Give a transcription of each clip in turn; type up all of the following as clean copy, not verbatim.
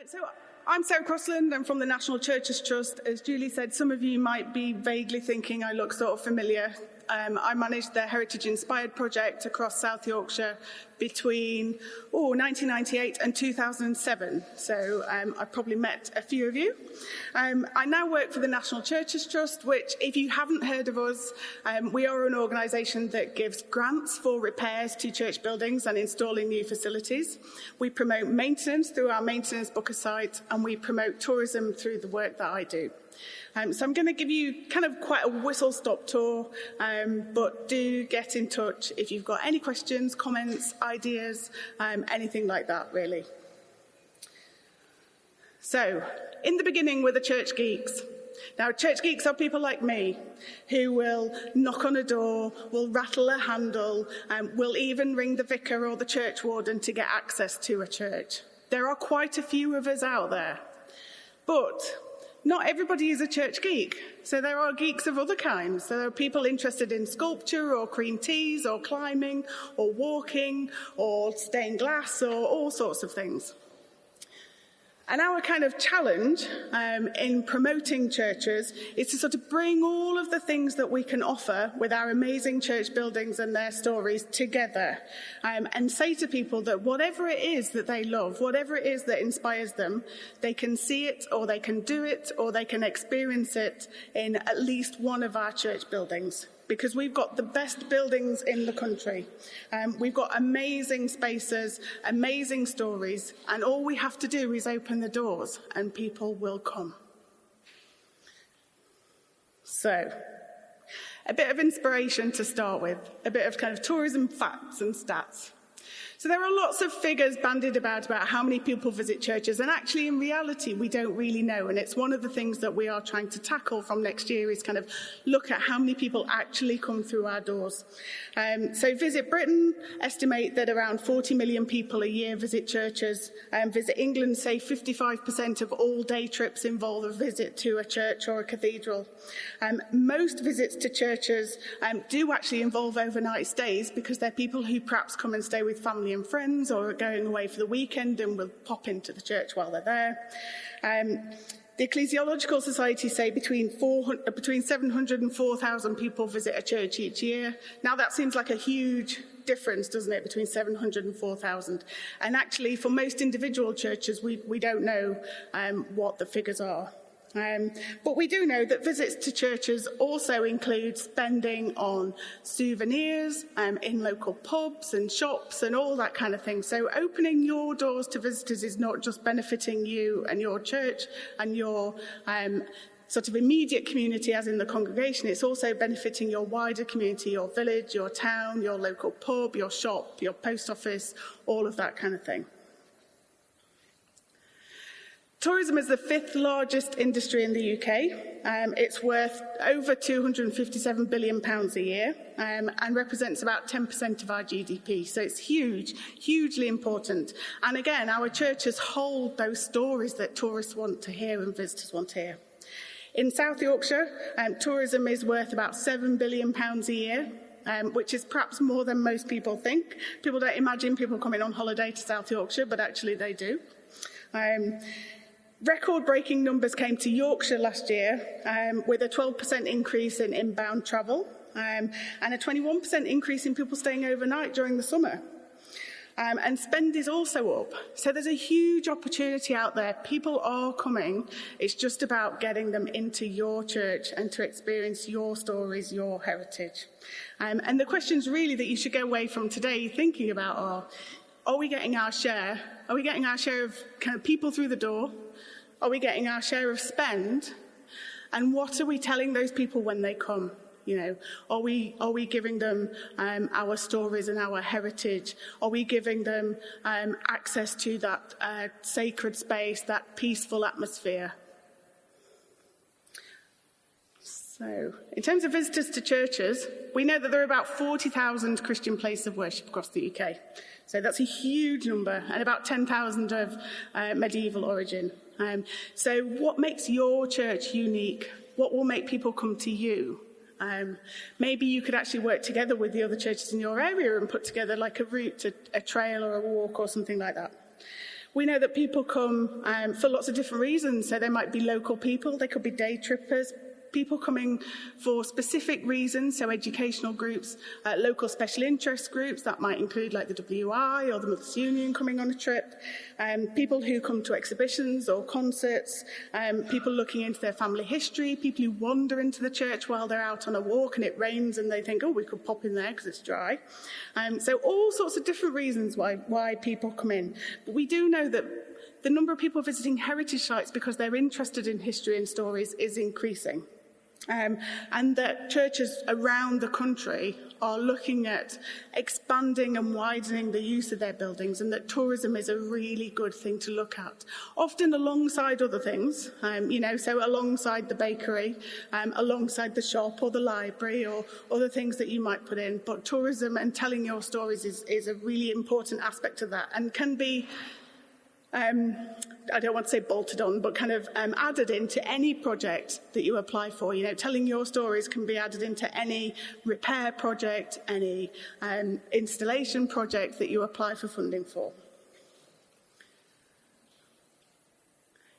So I'm Sarah Crossland. I'm from the National Churches Trust. As Julie said, some of you might be vaguely thinking I look sort of familiar. I managed the Heritage Inspired project across South Yorkshire between 1998 and 2007. So I've probably met a few of you. I now work for the National Churches Trust, which, if you haven't heard of us, we are an organisation that gives grants for repairs to church buildings and installing new facilities. We promote maintenance through our maintenance booker site, and we promote tourism through the work that I do. So I'm going to give you kind of quite a whistle-stop tour, but do get in touch if you've got any questions, comments, ideas, anything like that, really. So, in the beginning, we're the church geeks. Now, church geeks are people like me who will knock on a door, will rattle a handle, will even ring the vicar or the church warden to get access to a church. There are quite a few of us out there. But not everybody is a church geek. So there are geeks of other kinds. So there are people interested in sculpture or cream teas or climbing or walking or stained glass or all sorts of things. And our kind of challenge in promoting churches is to sort of bring all of the things that we can offer with our amazing church buildings and their stories together, and say to people that whatever it is that they love, whatever it is that inspires them, they can see it or they can do it or they can experience it in at least one of our church buildings. Because we've got the best buildings in the country. We've got amazing spaces, amazing stories, and all we have to do is open the doors and people will come. So, a bit of inspiration to start with, a bit of kind of tourism facts and stats. So there are lots of figures bandied about how many people visit churches, and actually in reality we don't really know, and it's one of the things that we are trying to tackle from next year is kind of look at how many people actually come through our doors. So Visit Britain estimate that around 40 million people a year visit churches. Visit England say 55% of all day trips involve a visit to a church or a cathedral. Most visits to churches do actually involve overnight stays because they're people who perhaps come and stay with family and friends or are going away for the weekend and will pop into the church while they're there. The Ecclesiological Society say between 700 and 4,000 people visit a church each year. Now that seems like a huge difference, doesn't it, between 700 and 4,000. And actually for most individual churches we don't know what the figures are. But we do know that visits to churches also include spending on souvenirs in local pubs and shops and all that kind of thing. So opening your doors to visitors is not just benefiting you and your church and your sort of immediate community as in the congregation, it's also benefiting your wider community, your village, your town, your local pub, your shop, your post office, all of that kind of thing. Tourism is the 5th largest industry in the UK. It's worth over £257 billion a year and represents about 10% of our GDP. So it's huge, hugely important. And again, our churches hold those stories that tourists want to hear and visitors want to hear. In South Yorkshire, tourism is worth about £7 billion a year. Which is perhaps more than most people think. People don't imagine people coming on holiday to South Yorkshire, but actually they do. Record-breaking numbers came to Yorkshire last year with a 12% increase in inbound travel and a 21% increase in people staying overnight during the summer. And spend is also up. So there's a huge opportunity out there. People are coming. It's just about getting them into your church and to experience your stories, your heritage. And the questions really that you should go away from today thinking about are we getting our share? Are we getting our share of kind of people through the door? Are we getting our share of spend? And what are we telling those people when they come? You know, are we giving them our stories and our heritage? Are we giving them access to that sacred space, that peaceful atmosphere? So, in terms of visitors to churches, we know that there are about 40,000 Christian places of worship across the UK. So that's a huge number, and about 10,000 of medieval origin. So what makes your church unique? What will make people come to you? Maybe you could actually work together with the other churches in your area and put together like a route, a trail or a walk or something like that. We know that people come for lots of different reasons. So they might be local people, they could be day trippers, people coming for specific reasons, so educational groups, local special interest groups, that might include like the WI or the Mothers Union coming on a trip, people who come to exhibitions or concerts, people looking into their family history, people who wander into the church while they're out on a walk and it rains and they think, oh, we could pop in there because it's dry. So all sorts of different reasons why people come in. But we do know that the number of people visiting heritage sites because they're interested in history and stories is increasing. And that churches around the country are looking at expanding and widening the use of their buildings, and that tourism is a really good thing to look at, often alongside other things, so alongside the bakery, alongside the shop or the library or other things that you might put in. But tourism and telling your stories is a really important aspect of that, and can be I don't want to say bolted on, but kind of added into any project that you apply for. Telling your stories can be added into any repair project, any installation project that you apply for funding for.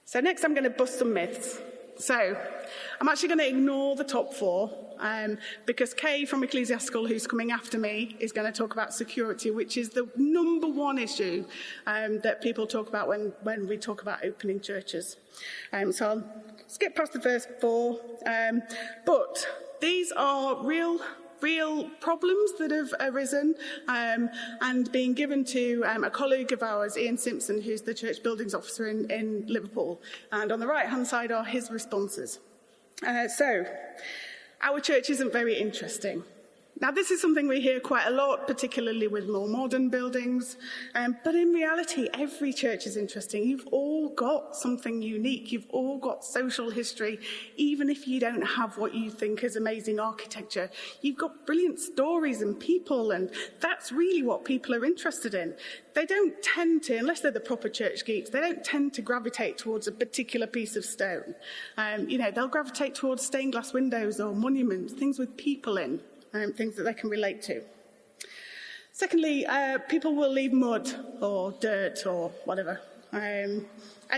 So next I'm going to bust some myths. So I'm actually going to ignore the top four because Kay from Ecclesiastical, who's coming after me, is going to talk about security, which is the number one issue that people talk about when we talk about opening churches. So I'll skip past the first four. But these are real problems that have arisen and being given to a colleague of ours, Ian Simpson, who's the church buildings officer in Liverpool. And on the right-hand side are his responses. So, our church isn't very interesting. Now, this is something we hear quite a lot, particularly with more modern buildings. But in reality, every church is interesting. You've all got something unique. You've all got social history, even if you don't have what you think is amazing architecture. You've got brilliant stories and people, and that's really what people are interested in. They don't tend to, unless they're the proper church geeks, they don't tend to gravitate towards a particular piece of stone. They'll gravitate towards stained glass windows or monuments, things with people in. Things that they can relate to. Secondly, people will leave mud or dirt or whatever. And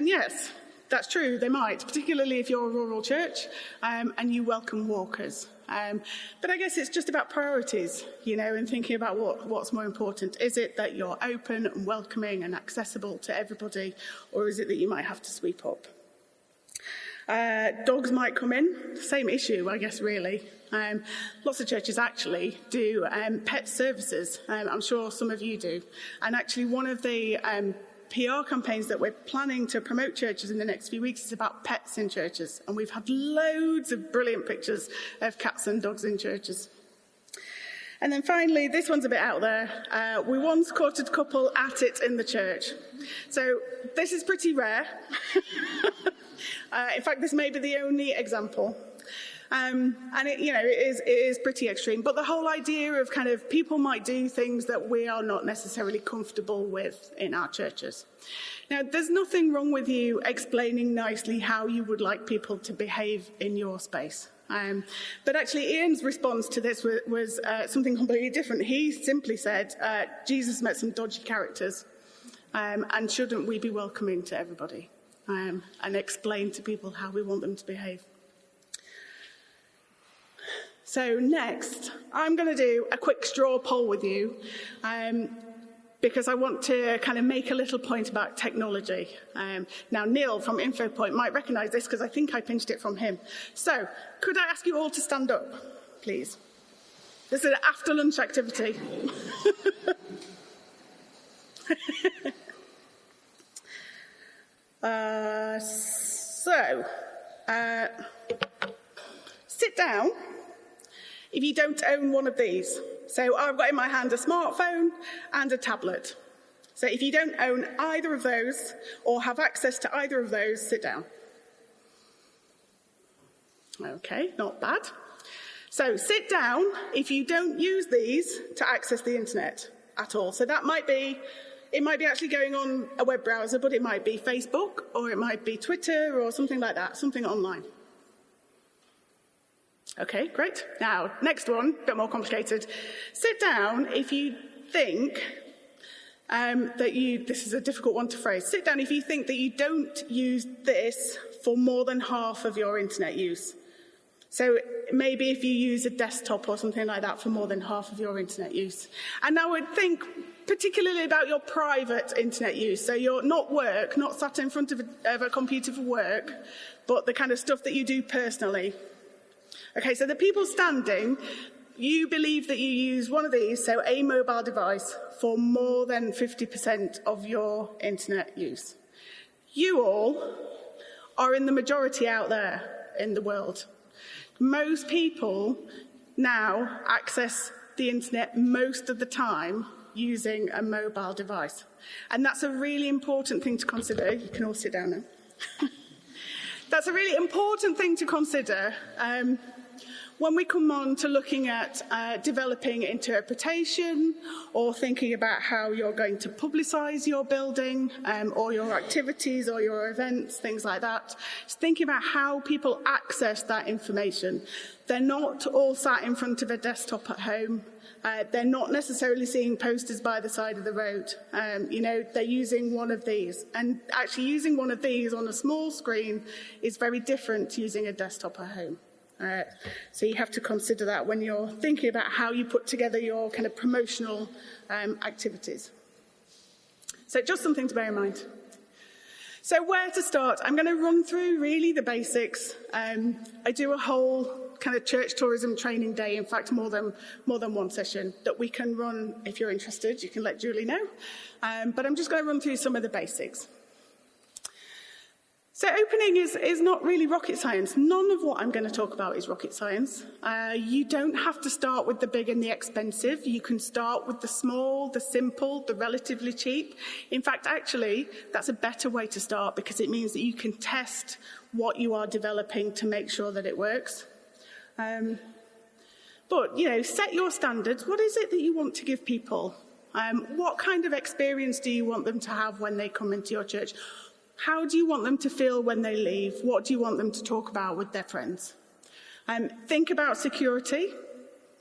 yes, that's true, they might, particularly if you're a rural church and you welcome walkers. But I guess it's just about priorities, and thinking about what's more important. Is it that you're open and welcoming and accessible to everybody, or is it that you might have to sweep up? Dogs might come in, same issue, I guess, really. Lots of churches actually do pet services. I'm sure some of you do. And actually one of the PR campaigns that we're planning to promote churches in the next few weeks is about pets in churches. And we've had loads of brilliant pictures of cats and dogs in churches. And then finally, this one's a bit out there. We once caught a couple at it in the church. So this is pretty rare. In fact, this may be the only example. And it is pretty extreme. But the whole idea of kind of people might do things that we are not necessarily comfortable with in our churches. Now, there's nothing wrong with you explaining nicely how you would like people to behave in your space. But actually, Ian's response to this was something completely different. He simply said, Jesus met some dodgy characters, and shouldn't we be welcoming to everybody? And explain to people how we want them to behave. So next, I'm going to do a quick straw poll with you because I want to kind of make a little point about technology. Now, Neil from InfoPoint might recognise this because I think I pinched it from him. So, could I ask you all to stand up, please? This is an after-lunch activity. Sit down if you don't own one of these. So I've got in my hand a smartphone and a tablet. So if you don't own either of those or have access to either of those, sit down. Okay, not bad. So sit down if you don't use these to access the internet at all. So that might be, it might be actually going on a web browser, but it might be Facebook or it might be Twitter or something like that, something online. Okay, great. Now, next one, a bit more complicated. Sit down if you think this is a difficult one to phrase, sit down if you think that you don't use this for more than half of your internet use. So maybe if you use a desktop or something like that for more than half of your internet use. And I would think particularly about your private internet use. So you're not work, not sat in front of a computer for work, but the kind of stuff that you do personally. Okay, so the people standing, you believe that you use one of these, so a mobile device, for more than 50% of your internet use. You all are in the majority out there in the world. Most people now access the internet most of the time using a mobile device. And that's a really important thing to consider. You can all sit down now. That's a really important thing to consider when we come on to looking at developing interpretation or thinking about how you're going to publicise your building or your activities or your events, things like that. Just thinking about how people access that information. They're not all sat in front of a desktop at home. They're not necessarily seeing posters by the side of the road. They're using one of these. And actually using one of these on a small screen is very different to using a desktop at home. So you have to consider that when you're thinking about how you put together your kind of promotional activities. So just something to bear in mind. So where to start? I'm going to run through really the basics. I do a whole kind of church tourism training day, in fact more than one session that we can run. If you're interested, you can let Julie know. But I'm just going to run through some of the basics. So opening is not really rocket science. None of what I'm going to talk about is rocket science. You don't have to start with the big and the expensive. You can start with the small, the simple, the relatively cheap. In fact, actually, that's a better way to start because it means that you can test what you are developing to make sure that it works. But, set your standards. What is it that you want to give people? What kind of experience do you want them to have when they come into your church? How do you want them to feel when they leave? What do you want them to talk about with their friends? Think about security.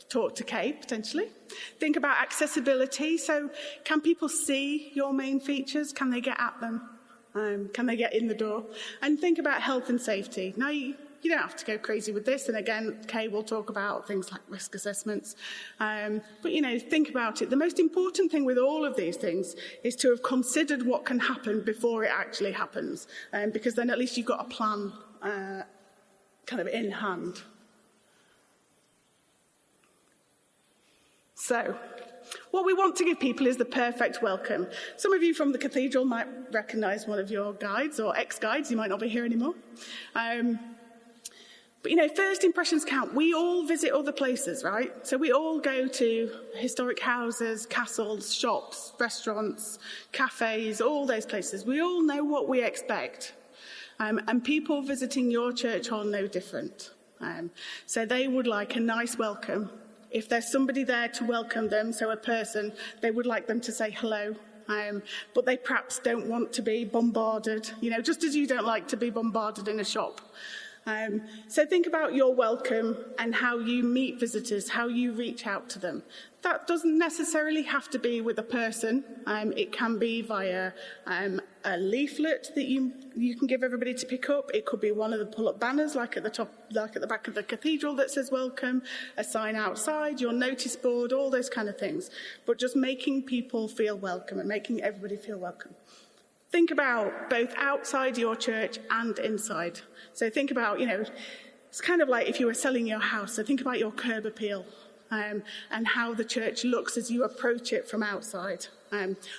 Talk to Kate, potentially. Think about accessibility. So can people see your main features? Can they get at them? Can they get in the door? And think about health and safety. Now, you don't have to go crazy with this. And again, Kay will talk about things like risk assessments. But, think about it. The most important thing with all of these things is to have considered what can happen before it actually happens. Because then at least you've got a plan kind of in hand. So, what we want to give people is the perfect welcome. Some of you from the cathedral might recognise one of your guides or ex-guides. You might not be here anymore. But, first impressions count. We all visit other places, right? So we all go to historic houses, castles, shops, restaurants, cafes, all those places. We all know what we expect. And people visiting your church are no different. So they would like a nice welcome. If there's somebody there to welcome them, so a person, they would like them to say hello. But they perhaps don't want to be bombarded, just as you don't like to be bombarded in a shop. So think about your welcome and how you meet visitors, how you reach out to them. That doesn't necessarily have to be with a person. It can be via a leaflet that you can give everybody to pick up. It could be one of the pull-up banners, like at the back of the cathedral that says welcome, a sign outside, your notice board, all those kind of things. But just making people feel welcome and making everybody feel welcome. Think about both outside your church and inside. So think about, it's kind of like if you were selling your house. So think about your curb appeal and how the church looks as you approach it from outside.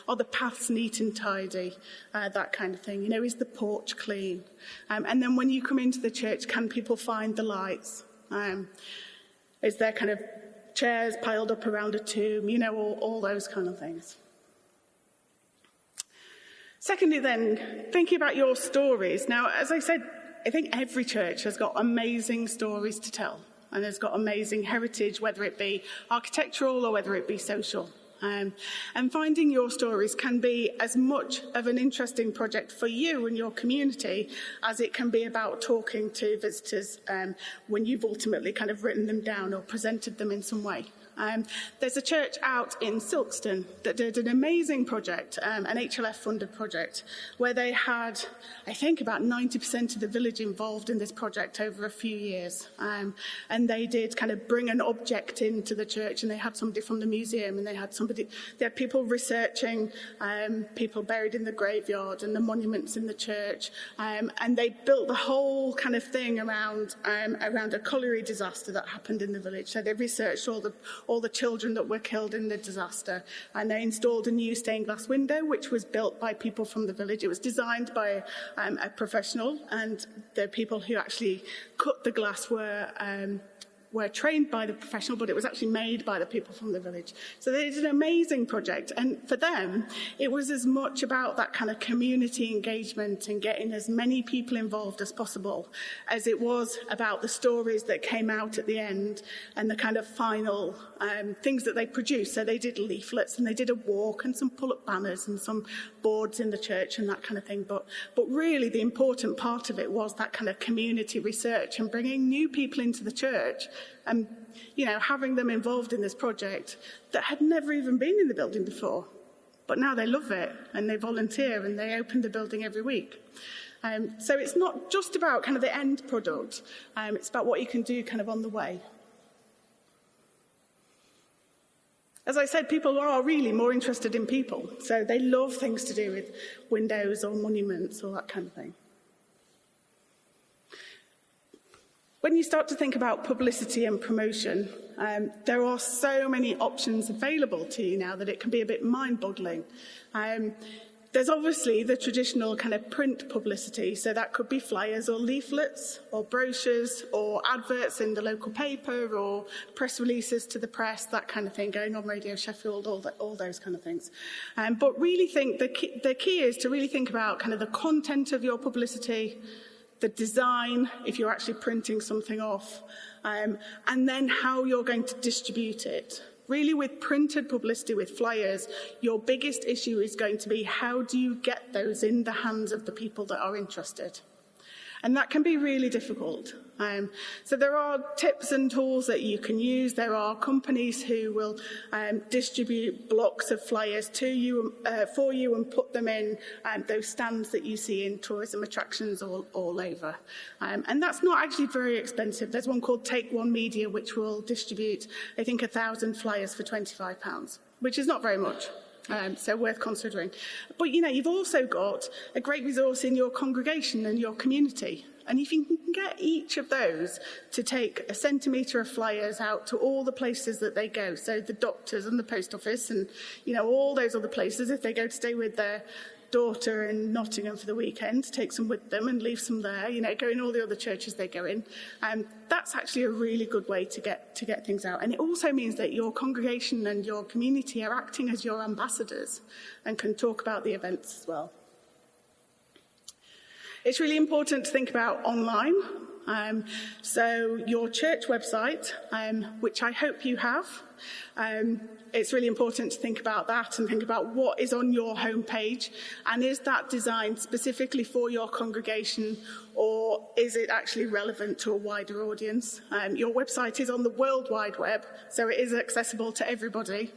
Are the paths neat and tidy? That kind of thing. Is the porch clean? And then when you come into the church, can people find the lights? Is there kind of chairs piled up around a tomb? All those kind of things. Secondly, then, thinking about your stories. Now, as I said, I think every church has got amazing stories to tell and has got amazing heritage, whether it be architectural or whether it be social. And finding your stories can be as much of an interesting project for you and your community as it can be about talking to visitors when you've ultimately kind of written them down or presented them in some way. There's a church out in Silkstone that did an amazing project, an HLF-funded project, where they had, I think, about 90% of the village involved in this project over a few years. And they did kind of bring an object into the church, and they had somebody from the museum, and they had people researching people buried in the graveyard and the monuments in the church, and they built the whole kind of thing around a colliery disaster that happened in the village. So they researched all the children that were killed in the disaster, and they installed a new stained glass window, which was built by people from the village. It was designed by a professional, and the people who actually cut the glass were trained by the professional, but it was actually made by the people from the village. So they did an amazing project, and for them, it was as much about that kind of community engagement and getting as many people involved as possible as it was about the stories that came out at the end and the kind of final things that they produced. So they did leaflets, and they did a walk and some pull-up banners and some boards in the church and that kind of thing. But really the important part of it was that kind of community research and bringing new people into the church and, having them involved in this project that had never even been in the building before. But now they love it, and they volunteer, and they open the building every week. So it's not just about kind of the end product. It's about what you can do kind of on the way. As I said, people are really more interested in people. So they love things to do with windows or monuments or that kind of thing. When you start to think about publicity and promotion, there are so many options available to you now that it can be a bit mind-boggling. There's obviously the traditional kind of print publicity, so that could be flyers or leaflets or brochures or adverts in the local paper or press releases to the press, that kind of thing, going on Radio Sheffield, all those kind of things. But really think the key is to really think about kind of the content of your publicity, the design, if you're actually printing something off, and then how you're going to distribute it. Really, with printed publicity, with flyers, your biggest issue is going to be how do you get those in the hands of the people that are interested? And that can be really difficult. So there are tips and tools that you can use. There are companies who will distribute blocks of flyers to you, for you, and put them in those stands that you see in tourism attractions all over. And that's not actually very expensive. There's one called Take One Media, which will distribute, I think, 1,000 flyers for £25, which is not very much. So worth considering. But, you've also got a great resource in your congregation and your community. And if you can get each of those to take a centimetre of flyers out to all the places that they go, so the doctors and the post office and, all those other places, if they go to stay with their daughter in Nottingham for the weekend, take some with them and leave some there, go in all the other churches they go in. That's actually a really good way to get things out. And it also means that your congregation and your community are acting as your ambassadors and can talk about the events as well. It's really important to think about online. So your church website, which I hope you have, it's really important to think about that and think about what is on your homepage, and is that designed specifically for your congregation, or is it actually relevant to a wider audience? Your website is on the World Wide Web, so it is accessible to everybody.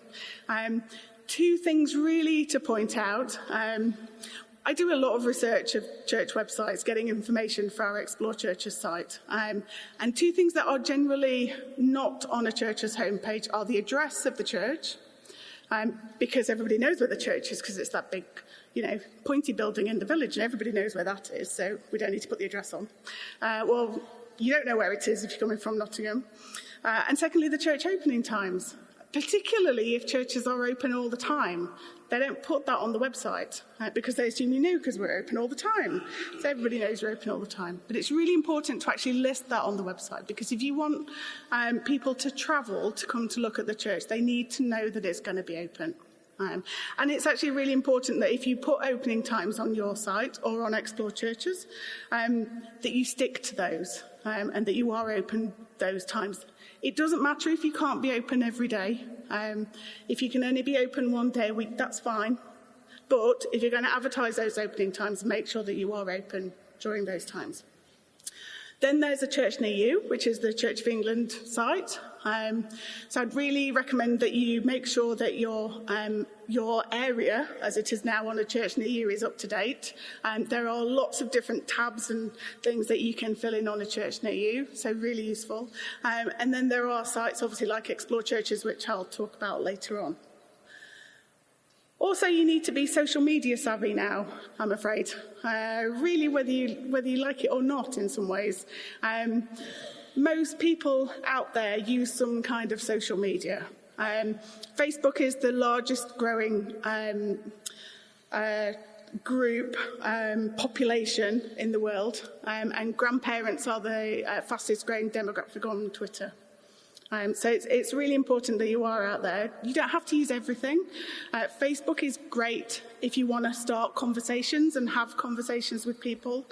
Two things really to point out. I do a lot of research of church websites, getting information for our Explore Churches site. And two things that are generally not on a church's homepage are the address of the church, because everybody knows where the church is, because it's that big, pointy building in the village, and everybody knows where that is, so we don't need to put the address on. Well, you don't know where it is if you're coming from Nottingham. And secondly, the church opening times, particularly if churches are open all the time. They don't put that on the website because they assume you knew because we're open all the time. So everybody knows we're open all the time. But it's really important to actually list that on the website, because if you want people to travel to come to look at the church, they need to know that it's going to be open. And it's actually really important that if you put opening times on your site or on Explore Churches, that you stick to those and that you are open those times. It doesn't matter if you can't be open every day. If you can only be open one day a week, that's fine. But if you're going to advertise those opening times, make sure that you are open during those times. Then there's a church near you, which is the Church of England site. So I'd really recommend that you make sure that your area, as it is now on A Church Near You, is up to date. There are lots of different tabs and things that you can fill in on A Church Near You, so really useful. And then there are sites, obviously, like Explore Churches, which I'll talk about later on. Also, you need to be social media savvy now, I'm afraid. Really, whether you like it or not in some ways. Most people out there use some kind of social media. Facebook is the largest growing group population in the world, and grandparents are the fastest growing demographic on Twitter. So it's really important that you are out there. You don't have to use everything. Facebook is great if you want to start conversations and have conversations with people.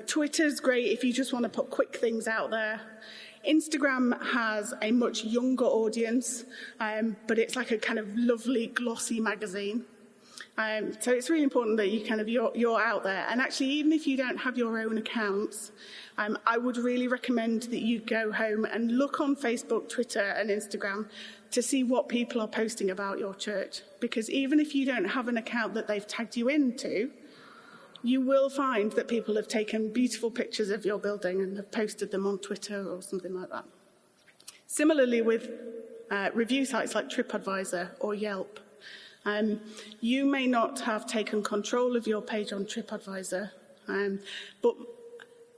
Twitter's great if you just want to put quick things out there. Instagram has a much younger audience, but it's like a kind of lovely, glossy magazine. So it's really important that you're out there. And actually, even if you don't have your own accounts, I would really recommend that you go home and look on Facebook, Twitter, and Instagram to see what people are posting about your church. Because even if you don't have an account that they've tagged you into, you will find that people have taken beautiful pictures of your building and have posted them on Twitter or something like that. Similarly with review sites like TripAdvisor or Yelp. You may not have taken control of your page on TripAdvisor, but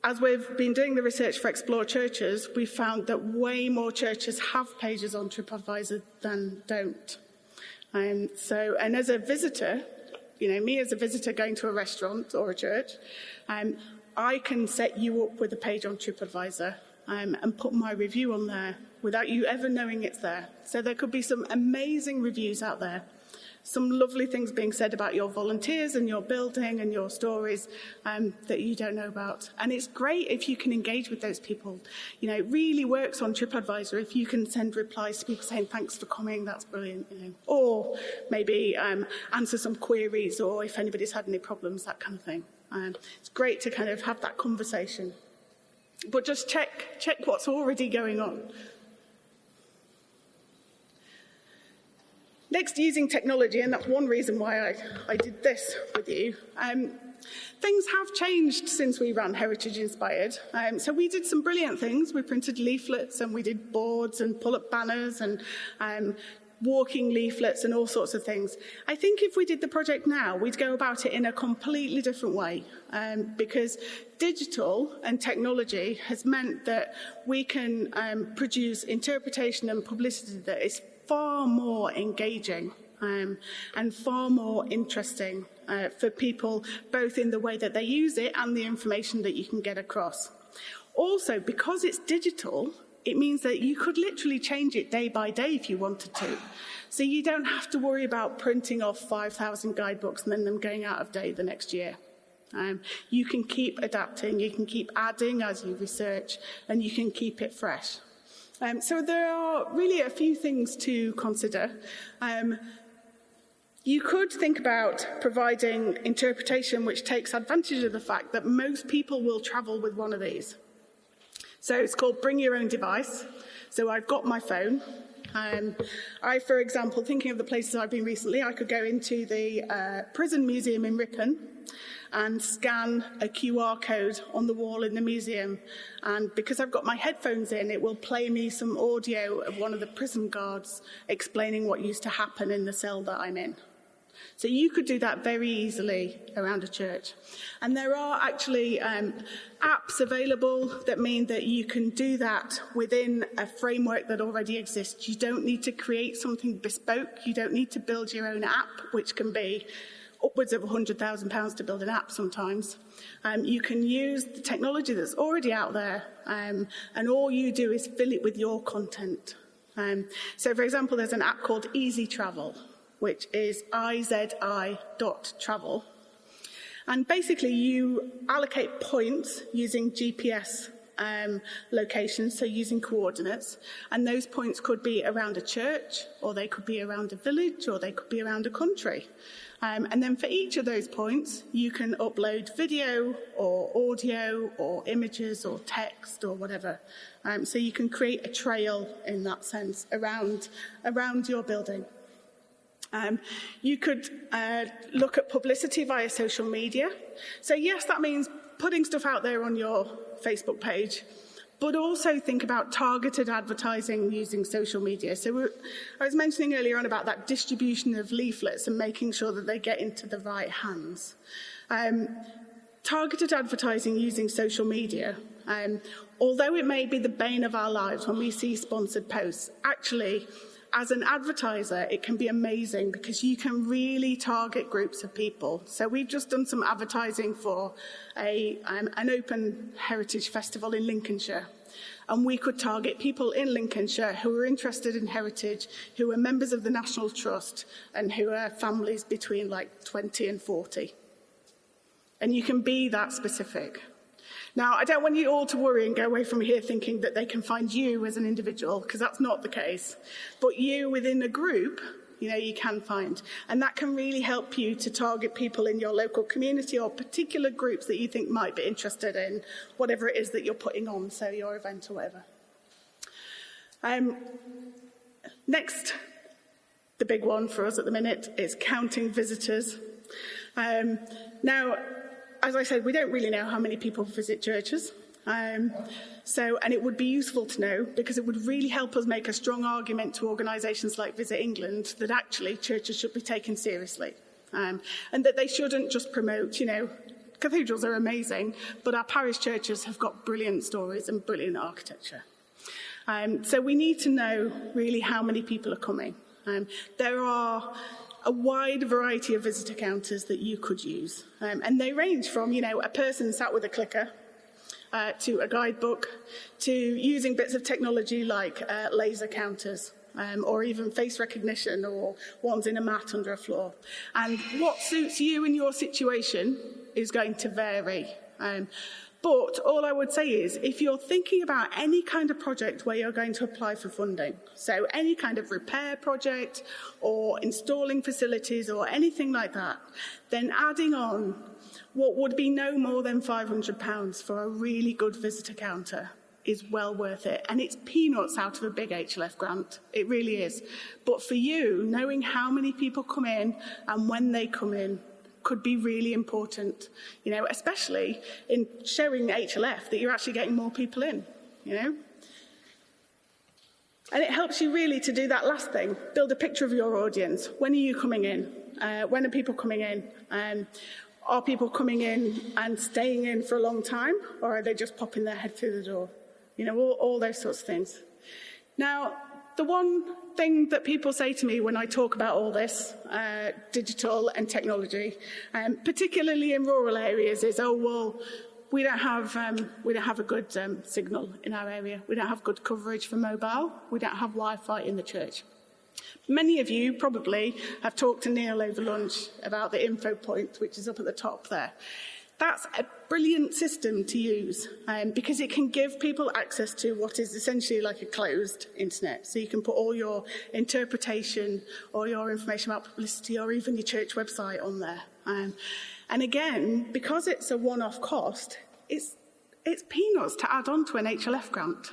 as we've been doing the research for Explore Churches, we found that way more churches have pages on TripAdvisor than don't. And as a visitor, me as a visitor going to a restaurant or a church, I can set you up with a page on TripAdvisor and put my review on there without you ever knowing it's there. So there could be some amazing reviews out there. Some lovely things being said about your volunteers and your building and your stories that you don't know about. And it's great if you can engage with those people. It really works on TripAdvisor if you can send replies to people saying, thanks for coming, that's brilliant. Or maybe answer some queries, or if anybody's had any problems, that kind of thing. It's great to kind of have that conversation. But just check what's already going on. Next, using technology, and that's one reason why I did this with you. Things have changed since we ran Heritage Inspired. So we did some brilliant things. We printed leaflets and we did boards and pull-up banners and walking leaflets and all sorts of things. I think if we did the project now, we'd go about it in a completely different way, because digital and technology has meant that we can produce interpretation and publicity that is far more engaging and far more interesting for people, both in the way that they use it and the information that you can get across. Also, because it's digital, it means that you could literally change it day by day if you wanted to. So you don't have to worry about printing off 5,000 guidebooks and then them going out of date the next year. You can keep adapting, you can keep adding as you research, and you can keep it fresh. So there are really a few things to consider. You could think about providing interpretation which takes advantage of the fact that most people will travel with one of these. So it's called Bring Your Own Device. So I've got my phone. For example, thinking of the places I've been recently, I could go into the prison museum in Ripon and scan a QR code on the wall in the museum. And because I've got my headphones in, it will play me some audio of one of the prison guards explaining what used to happen in the cell that I'm in. So you could do that very easily around a church. And there are actually apps available that mean that you can do that within a framework that already exists. You don't need to create something bespoke. You don't need to build your own app, which can be upwards of £100,000 to build an app sometimes. You can use the technology that's already out there, and all you do is fill it with your content. So, for example, there's an app called Easy Travel, which is izi.travel. And basically, you allocate points using GPS locations, so using coordinates. And those points could be around a church, or they could be around a village, or they could be around a country. And then for each of those points, you can upload video or audio or images or text or whatever. So you can create a trail in that sense around your building. You could look at publicity via social media. So yes, that means putting stuff out there on your Facebook page, but also think about targeted advertising using social media. So I was mentioning earlier on about that distribution of leaflets and making sure that they get into the right hands. Targeted advertising using social media, although it may be the bane of our lives when we see sponsored posts, actually, as an advertiser, it can be amazing because you can really target groups of people. So we've just done some advertising for an open heritage festival in Lincolnshire. And we could target people in Lincolnshire who are interested in heritage, who are members of the National Trust, and who are families between like 20 and 40. And you can be that specific. Now, I don't want you all to worry and go away from here thinking that they can find you as an individual, because that's not the case. But you within a group, you can find. And that can really help you to target people in your local community or particular groups that you think might be interested in whatever it is that you're putting on, so your event or whatever. Next, the big one for us at the minute is counting visitors. Now, as I said, we don't really know how many people visit churches. And it would be useful to know, because it would really help us make a strong argument to organisations like Visit England that actually churches should be taken seriously. And that they shouldn't just promote, cathedrals are amazing, but our parish churches have got brilliant stories and brilliant architecture. So we need to know really how many people are coming. There are a wide variety of visitor counters that you could use. And they range from, a person sat with a clicker to a guidebook, to using bits of technology like laser counters, or even face recognition, or ones in a mat under a floor. And what suits you in your situation is going to vary. But all I would say is, if you're thinking about any kind of project where you're going to apply for funding, so any kind of repair project or installing facilities or anything like that, then adding on what would be no more than £500 for a really good visitor counter is well worth it. And it's peanuts out of a big HLF grant. It really is. But for you, knowing how many people come in and when they come in could be really important, especially in showing HLF that you're actually getting more people in, And it helps you really to do that last thing, build a picture of your audience. When are you coming in? When are people coming in? Are people coming in and staying in for a long time, or are they just popping their head through the door? All those sorts of things. Now, the one thing that people say to me when I talk about all this, digital and technology, particularly in rural areas, is, we don't have a good signal in our area. We don't have good coverage for mobile. We don't have Wi-Fi in the church. Many of you probably have talked to Neil over lunch about the info point, which is up at the top there. That's a brilliant system to use because it can give people access to what is essentially like a closed internet. So you can put all your interpretation or your information about publicity or even your church website on there. And again, because it's a one-off cost, it's peanuts to add on to an HLF grant.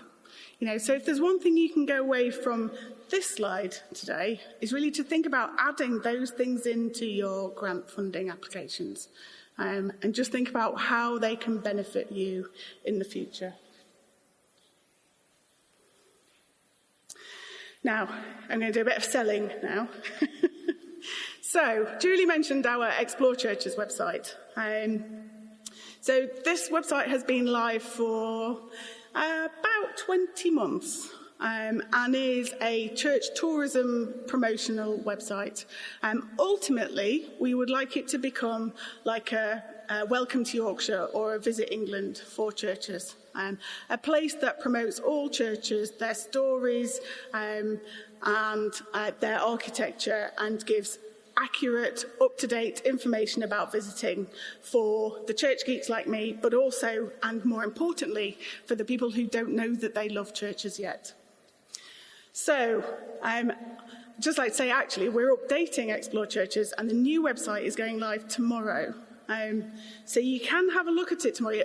So if there's one thing you can go away from this slide today, is really to think about adding those things into your grant funding applications. And just think about how they can benefit you in the future. Now, I'm going to do a bit of selling now. So, Julie mentioned our Explore Churches website. So this website has been live for about 20 months. And is a church tourism promotional website. Ultimately, we would like it to become like a Welcome to Yorkshire or a Visit England for churches. A place that promotes all churches, their stories and their architecture, and gives accurate, up-to-date information about visiting for the church geeks like me, but also, and more importantly, for the people who don't know that they love churches yet. So, just like to say, actually, we're updating Explore Churches, and the new website is going live tomorrow. So you can have a look at it tomorrow.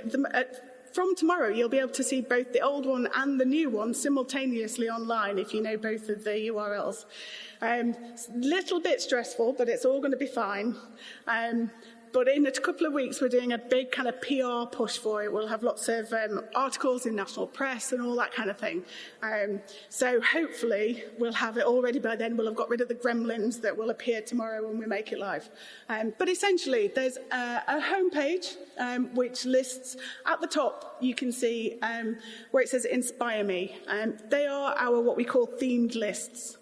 From tomorrow, you'll be able to see both the old one and the new one simultaneously online if you know both of the URLs. It's a little bit stressful, but it's all going to be fine. But in a couple of weeks, we're doing a big kind of PR push for it. We'll have lots of articles in national press and all that kind of thing. So hopefully we'll have it all ready by then. We'll have got rid of the gremlins that will appear tomorrow when we make it live. But essentially, there's a homepage which lists at the top, you can see where it says Inspire Me. They are our what we call themed lists.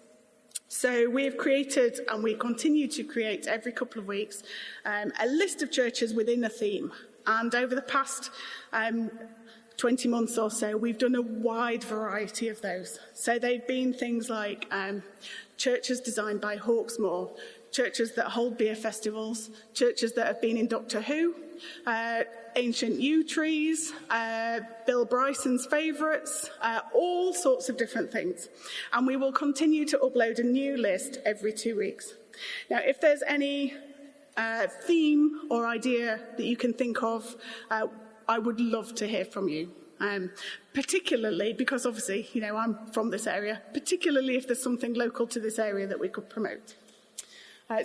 So we've created, and we continue to create every couple of weeks, a list of churches within a theme. And over the past 20 months or so, we've done a wide variety of those. So they've been things like churches designed by Hawksmoor, churches that hold beer festivals, churches that have been in Doctor Who, ancient yew trees, Bill Bryson's favourites, all sorts of different things. And we will continue to upload a new list every 2 weeks. Now, if there's any theme or idea that you can think of, I would love to hear from you. Particularly because obviously, you know, I'm from this area, particularly if there's something local to this area that we could promote.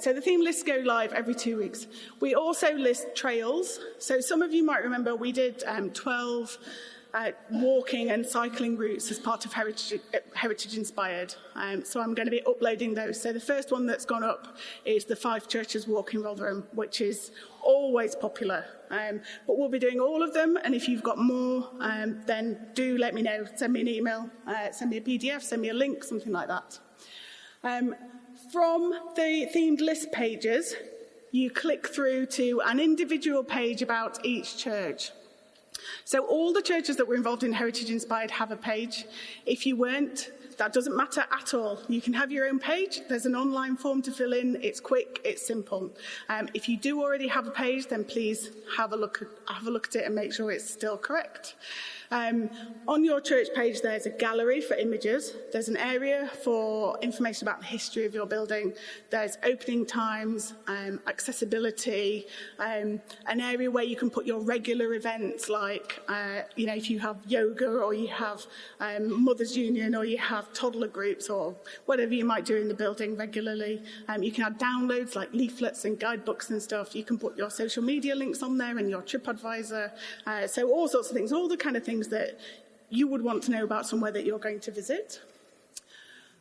So the theme lists go live every 2 weeks. We also list trails. So some of you might remember we did 12 walking and cycling routes as part of Heritage Inspired. So I'm going to be uploading those. So the first one that's gone up is the 5 Churches Walk in Rotherham, which is always popular. But we'll be doing all of them, and if you've got more, then do let me know. Send me an email, send me a PDF, send me a link, something like that. From the themed list pages, you click through to an individual page about each church. So all the churches that were involved in Heritage Inspired have a page. If you weren't, that doesn't matter at all. You can have your own page. There's an online form to fill in. It's quick, it's simple. If you do already have a page, then please have a look at it and make sure it's still correct. On your church page, there's a gallery for images. There's an area for information about the history of your building. There's opening times, accessibility, an area where you can put your regular events like, if you have yoga or you have Mothers Union or you have toddler groups or whatever you might do in the building regularly. You can have downloads like leaflets and guidebooks and stuff. You can put your social media links on there and your TripAdvisor. So all sorts of things, all the kind of things that you would want to know about somewhere that you're going to visit.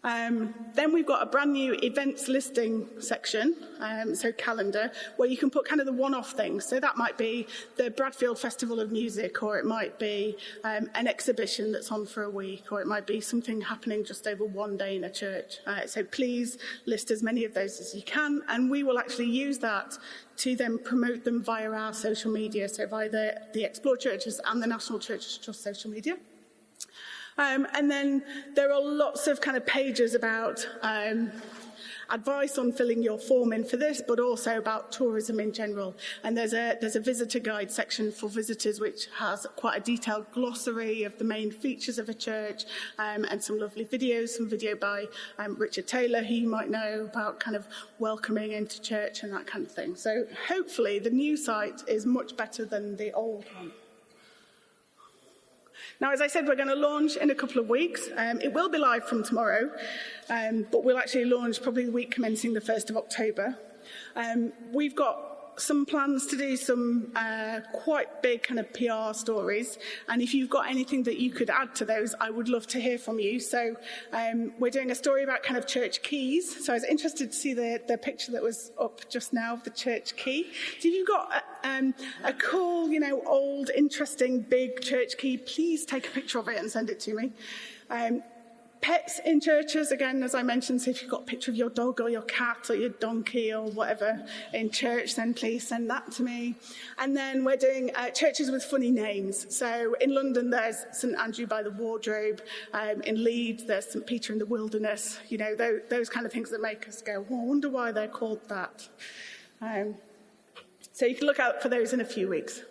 Then we've got a brand new events listing section, so calendar, where you can put kind of the one-off things. So that might be the Bradfield Festival of Music, or it might be an exhibition that's on for a week, or it might be something happening just over one day in a church. So please list as many of those as you can, and we will actually use that to then promote them via our social media, so via the Explore Churches and the National Churches Trust social media. And then there are lots of kind of pages about advice on filling your form in for this, but also about tourism in general. And there's a visitor guide section for visitors, which has quite a detailed glossary of the main features of a church, and some lovely videos, some video by Richard Taylor, who you might know, about kind of welcoming into church and that kind of thing. So hopefully the new site is much better than the old one. Now, as I said, we're going to launch in a couple of weeks. It will be live from tomorrow, but we'll actually launch probably the week commencing the 1st of October. We've got some plans to do some quite big kind of PR stories, and if you've got anything that you could add to those, I would love to hear from you. So we're doing a story about kind of church keys. So I was interested to see the picture that was up just now of the church key. So if you've got a cool, old, interesting, big church key, please take a picture of it and send it to me. Pets in churches, again, as I mentioned, so if you've got a picture of your dog or your cat or your donkey or whatever in church, then please send that to me. And then we're doing churches with funny names. So in London, there's St Andrew by the Wardrobe. In Leeds, there's St Peter in the Wilderness. You know, those kind of things that make us go, oh, I wonder why they're called that. So you can look out for those in a few weeks.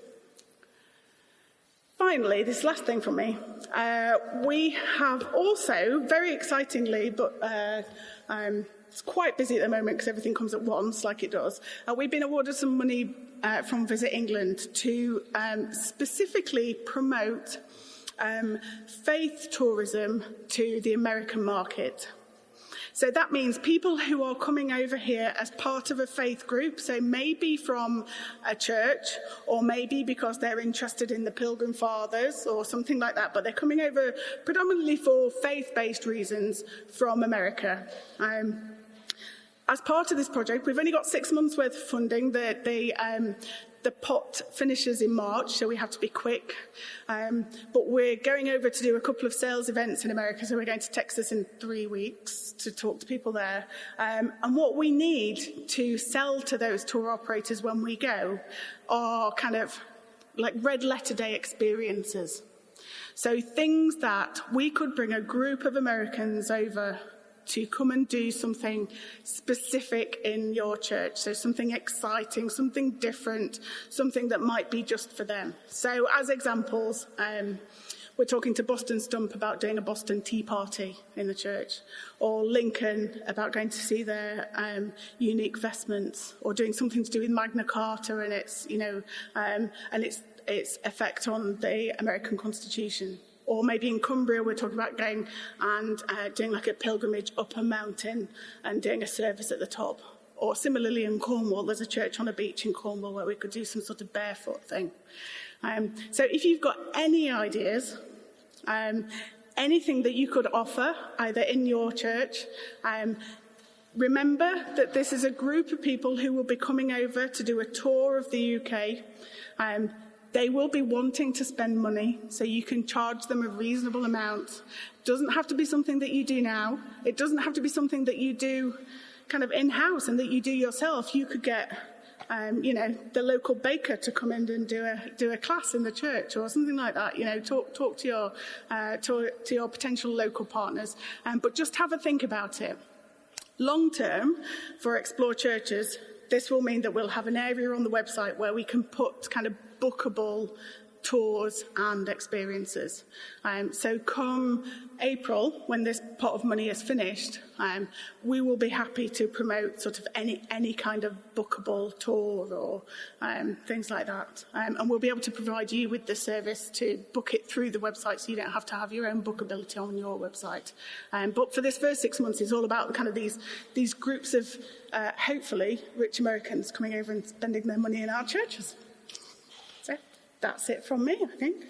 Finally, this last thing from me, we have also, very excitingly, but it's quite busy at the moment because everything comes at once like it does, we've been awarded some money from Visit England to specifically promote faith tourism to the American market. So that means people who are coming over here as part of a faith group, so maybe from a church, or maybe because they're interested in the Pilgrim Fathers or something like that, but they're coming over predominantly for faith-based reasons from America. As part of this project, we've only got 6 months worth of funding. The pot finishes in March, so we have to be quick. But we're going over to do a couple of sales events in America, so we're going to Texas in 3 weeks to talk to people there. And what we need to sell to those tour operators when we go are kind of like red letter day experiences. So things that we could bring a group of Americans over to come and do something specific in your church. So something exciting, something different, something that might be just for them. So as examples, we're talking to Boston Stump about doing a Boston Tea Party in the church, or Lincoln about going to see their unique vestments, or doing something to do with Magna Carta and its, and its effect on the American Constitution. Or maybe in Cumbria, we're talking about going and doing like a pilgrimage up a mountain and doing a service at the top. Or similarly in Cornwall, there's a church on a beach in Cornwall where we could do some sort of barefoot thing. So if you've got any ideas, anything that you could offer, either in your church, remember that this is a group of people who will be coming over to do a tour of the UK. They will be wanting to spend money, so you can charge them a reasonable amount. It doesn't have to be something that you do now. It doesn't have to be something that you do kind of in-house and that you do yourself. You could get, the local baker to come in and do a class in the church or something like that. Talk to your potential local partners, but just have a think about it. Long term, for Explore Churches, this will mean that we'll have an area on the website where we can put kind of bookable tours and experiences. So come April, when this pot of money is finished, we will be happy to promote sort of any kind of bookable tour or things like that. And we'll be able to provide you with the service to book it through the website, so you don't have to have your own bookability on your website. But for this first 6 months, it's all about kind of these groups of, hopefully, rich Americans coming over and spending their money in our churches. So that's it from me, I think.